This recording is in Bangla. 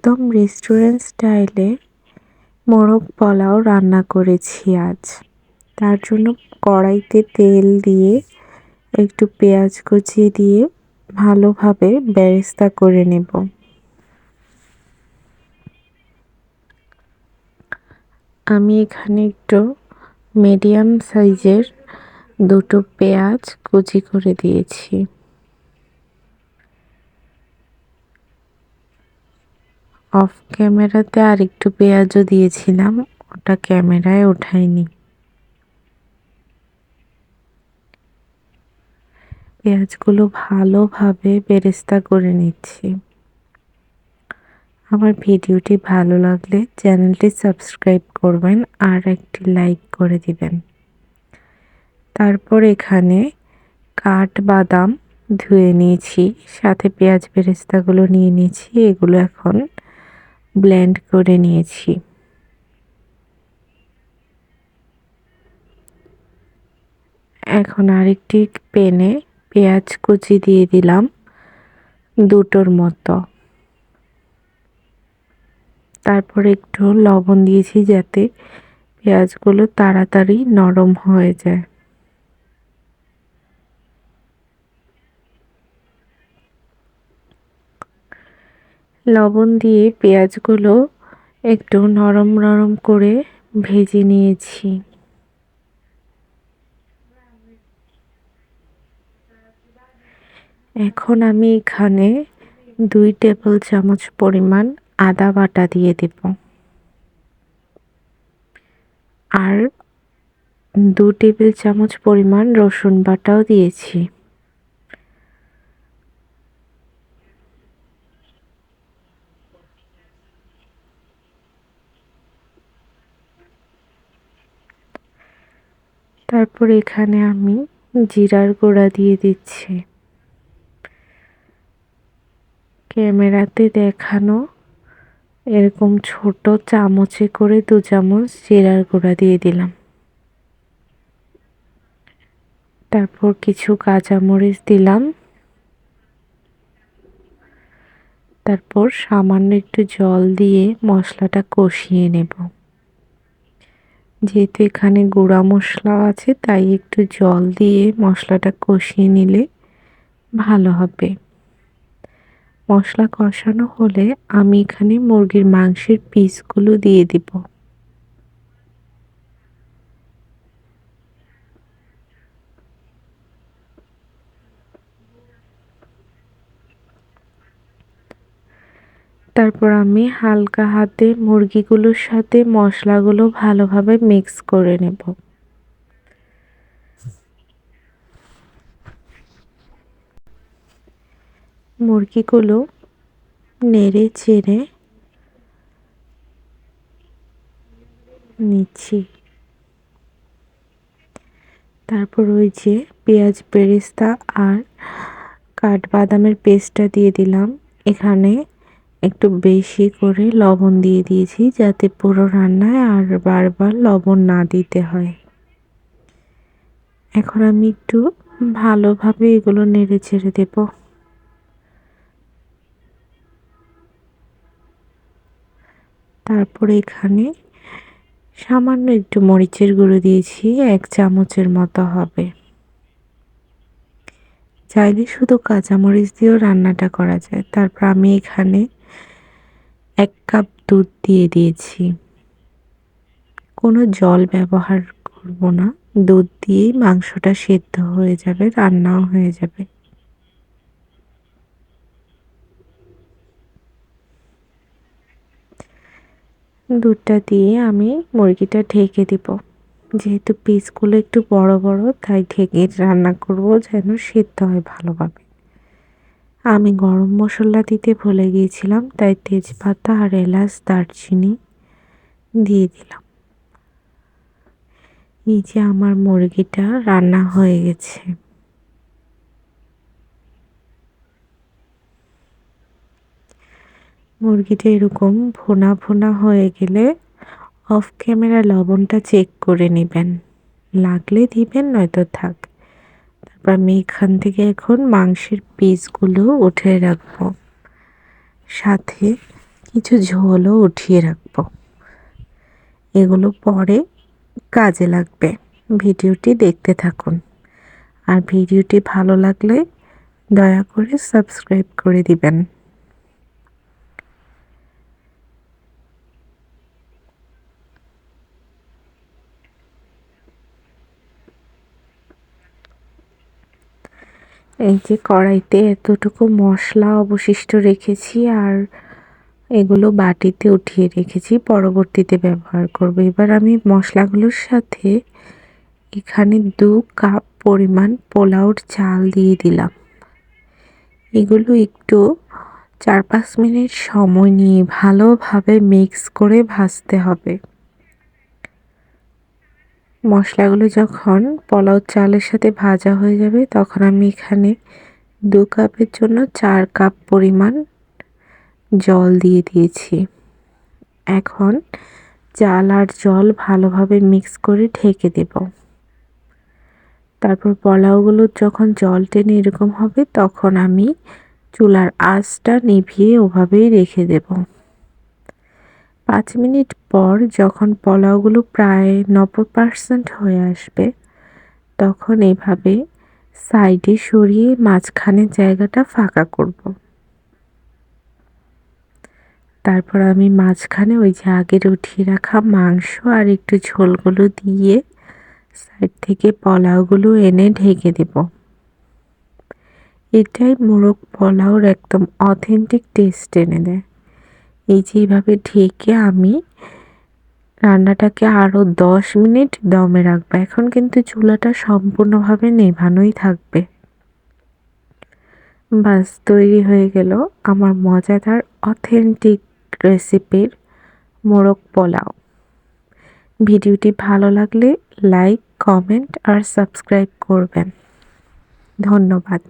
একদম রেস্টুরেন্ট স্টাইলে মোরগ পোলাও রান্না করেছি আজ। তার জন্য কড়াইতে তেল দিয়ে একটু পেঁয়াজ কুচি দিয়ে ভালোভাবে বেরেস্তা করে নেব। আমি এখানে একটু মিডিয়াম সাইজের দুটো পেঁয়াজ কুচি করে দিয়েছি। অফ ক্যামেরাতে আর একটু পেঁয়াজও দিয়েছিলাম, ওটা ক্যামেরায় ওঠাইনি। পেঁয়াজগুলো ভালোভাবে বেরেস্তা করে নিচ্ছি। আমার ভিডিওটি ভালো লাগলে চ্যানেলটি সাবস্ক্রাইব করবেন আর একটি লাইক করে দিবেন। তারপর এখানে কাঠবাদাম ধুয়ে নিয়েছি, সাথে পেঁয়াজ বেরেস্তাগুলো নিয়ে নিয়েছি, এগুলো এখন ব্লেন্ড করে নিয়েছি। এখন আরেকটি প্যানে পেঁয়াজ কুচি দিয়ে দিলাম দুটোর মতো। তারপর একটু লবণ দিয়েছি যাতে পেঁয়াজগুলো তাড়াতাড়ি নরম হয়ে যায়। লবণ দিয়ে পেঁয়াজগুলো একটু নরম নরম করে ভেজে নিয়েছি। এখন আমি এখানে 2 টেবিল চামচ পরিমাণ আদা বাটা দিয়ে দেব আর 2 টেবিল চামচ পরিমাণ রসুন বাটাও দিয়েছি। তারপর এখানে আমি জিরার গুঁড়া দিয়ে দিচ্ছি। ক্যামেরাতে দেখানো এরকম ছোট চামচে করে 2 চামচ জিরার গুঁড়া দিয়ে দিলাম। তারপর কিছু কাঁচামরিচ দিলাম। তারপর সামান্য একটু জল দিয়ে মশলাটা কষিয়ে নেব। যেহেতু এখানে গুঁড়া মশলাও আছে তাই একটু জল দিয়ে মশলাটা কষিয়ে নিলে ভালো হবে। মশলা কষানো হলে আমি এখানে মুরগির মাংসের পিসগুলো দিয়ে দিব। তারপর আমি হালকা হাতে মুরগিগুলোর সাথে মশলাগুলো ভালোভাবে মিক্স করে নেব। মুরগিগুলো নেড়ে চেড়ে নিচ্ছি। তারপর ওই যে পেঁয়াজ বেরেস্তা আর কাঠবাদামের পেস্টটা দিয়ে দিলাম। এখানে একটু বেশি করে লবণ দিয়ে দিয়েছি যাতে পুরো রান্নায় আর বারবার লবণ না দিতে হয়। এখন আমি একটু ভালোভাবে এগুলো নেড়ে চেড়ে দেব। তারপরে এখানে সামান্য একটু মরিচের গুঁড়ো দিয়েছি, 1 চামচের মতো হবে। চাইলে শুধু কাঁচামরিচ দিয়েও রান্নাটা করা যায়। তারপর আমি এখানে 1 কাপ দুধ দিয়ে দিয়েছি। কোনো জল ব্যবহার করব না, দুধ দিয়েই মাংসটা সেদ্ধ হয়ে যাবে, রান্নাও হয়ে যাবে। দুধটা দিয়ে আমি মুরগিটা ঢেকে দিব। যেহেতু পিসগুলো একটু বড় বড় তাই ঢেকে রান্না করব যেন সেদ্ধ হয় ভালোভাবে। আমি গরম মশলা দিতে ভুলে গিয়েছিলাম তাই তেজপাতা আর এলাচ দারচিনি দিয়ে দিলাম। এই যে আমার মুরগিটা রান্না হয়ে গেছে। মুরগিটা এরকম ভুনা ভুনা হয়ে গেলে অফ ক্যামেরা লবণটা চেক করে নেবেন, লাগলে দিবেন নয়তো থাক। তারপর আমি এখান থেকে এখন মাংসের পিসগুলো উঠে রাখবো। সাথে কিছু ঝোলও উঠিয়ে রাখবো। এগুলো পরে কাজে লাগবে। ভিডিওটি দেখতে থাকুন। আর ভিডিওটি ভালো লাগলে দয়া করে সাবস্ক্রাইব করে দিবেন। এই যে কড়াইতে এতটুকু মশলা অবশিষ্ট রেখেছি আর এগুলো বাটিতে উঠিয়ে রেখেছি, পরবর্তীতে ব্যবহার করব। এবার আমি মশলাগুলোর সাথে এখানে 2 কাপ পরিমাণ পোলাওর চাল দিয়ে দিলাম। এগুলো একটু 4-5 মিনিট সময় নিয়ে ভালোভাবে মিক্স করে ভাজতে হবে। মশলাগুলো যখন পোলাও চালের সাথে ভাজা হয়ে যাবে তখন আমি এখানে 2 কাপের জন্য 4 কাপ পরিমাণ জল দিয়ে দিয়েছি। এখন চাল আর জল ভালোভাবে মিক্স করে ঢেকে দেব। তারপর পোলাওগুলো যখন জল টেনে এরকম হবে তখন আমি চুলার আঁচটা নিভিয়ে ওভাবেই রেখে দেব। 5 মিনিট পর যখন পোলাওগুলো প্রায় 90% হয়ে আসবে তখন এভাবে সাইডে সরিয়ে মাঝখানের জায়গাটা ফাঁকা করব। তারপর আমি মাঝখানে ওই যে আগের উঠিয়ে রাখা মাংস আর একটু ঝোলগুলো দিয়ে সাইড থেকে পোলাওগুলো এনে ঢেকে দেব। এটাই মোরগ পোলাওর একদম অথেন্টিক টেস্ট এনে দেয়। এই যে এইভাবে ঢেকে আমি রান্নাটাকে আরও 10 মিনিট দমে রাখবো। এখন কিন্তু চুলাটা সম্পূর্ণভাবে নেভানোই থাকবে। বাস তৈরি হয়ে গেল আমার মজাদার অথেন্টিক রেসিপির মোরগ পোলাও। ভিডিওটি ভালো লাগলে লাইক, কমেন্ট আর সাবস্ক্রাইব করবেন। ধন্যবাদ।